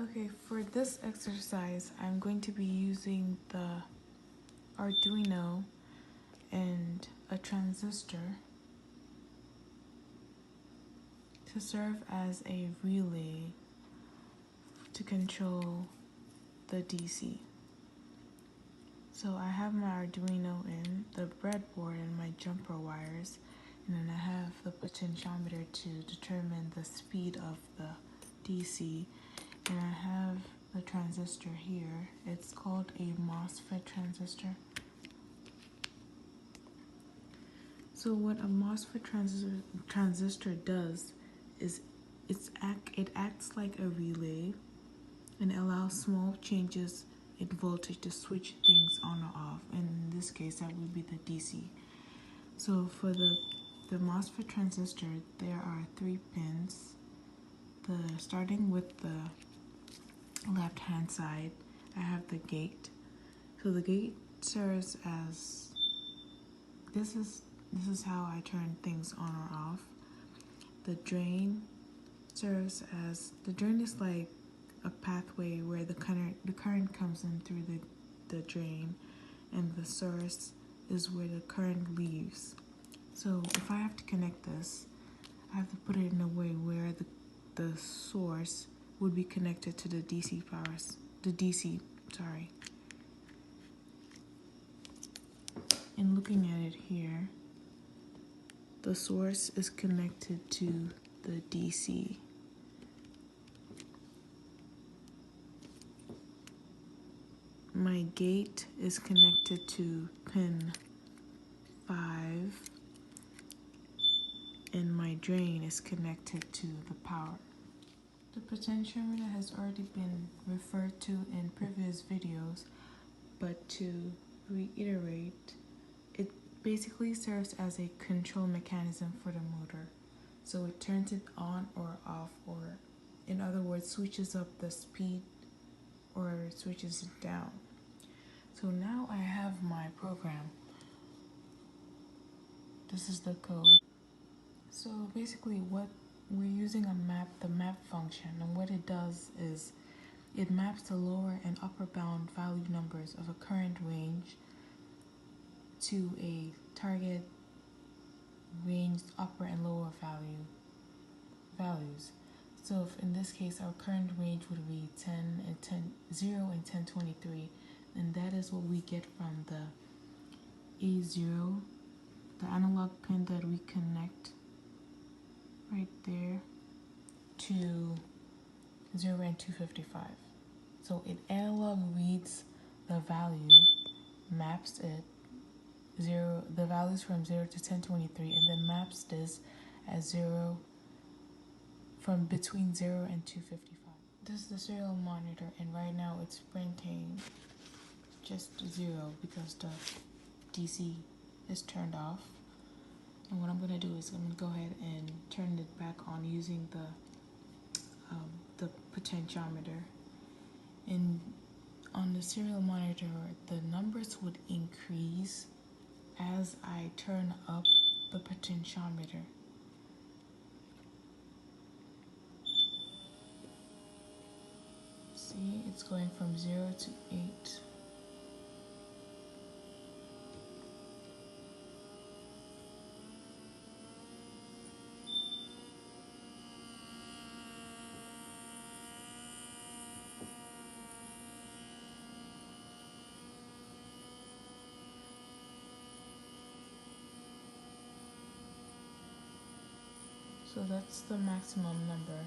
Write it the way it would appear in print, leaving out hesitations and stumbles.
Okay, for this exercise, I'm going to be using the Arduino and a transistor to serve as a relay to control the DC. So I have my Arduino in, the breadboard and my jumper wires, and then I have the potentiometer to determine the speed of the DC, and I have the transistor here. It's called a MOSFET transistor. So what a MOSFET transistor does is it acts like a relay and allows small changes in voltage to switch things on or off. And in this case, that would be the DC. So for the MOSFET transistor, there are 3 pins. Starting with the left hand side, I have the gate. So the gate serves as this is how I turn things on or off. The drain serves as the drain is like a pathway where the current comes in through the drain, and the source is where the current leaves. So if I have to connect this, I have to put it in a way where the source would be connected to the DC powers. And looking at it here, the source is connected to the DC. My gate is connected to pin 5, and my drain is connected to the power. The potentiometer has already been referred to in previous videos, but to reiterate, it basically serves as a control mechanism for the motor. So it turns it on or off, or in other words, switches up the speed or switches it down. So now I have my program. This is the code. So basically what we're using the map function, and what it does is it maps the lower and upper bound value numbers of a current range to a target range upper and lower values. So if in this case our current range would be 0 and 1023, and that is what we get from the A0, the analog pin that we connect right there to 0 and 255. So it analog reads the value, maps it, the values from 0 to 1023, and then maps this as 0 from between 0 and 255. This is the serial monitor, and right now it's printing just 0 because the DC is turned off. And what I'm going to do is I'm going to go ahead and turn it back on using the potentiometer. And on the serial monitor, the numbers would increase as I turn up the potentiometer. See, it's going from 0 to 8. So that's the maximum number.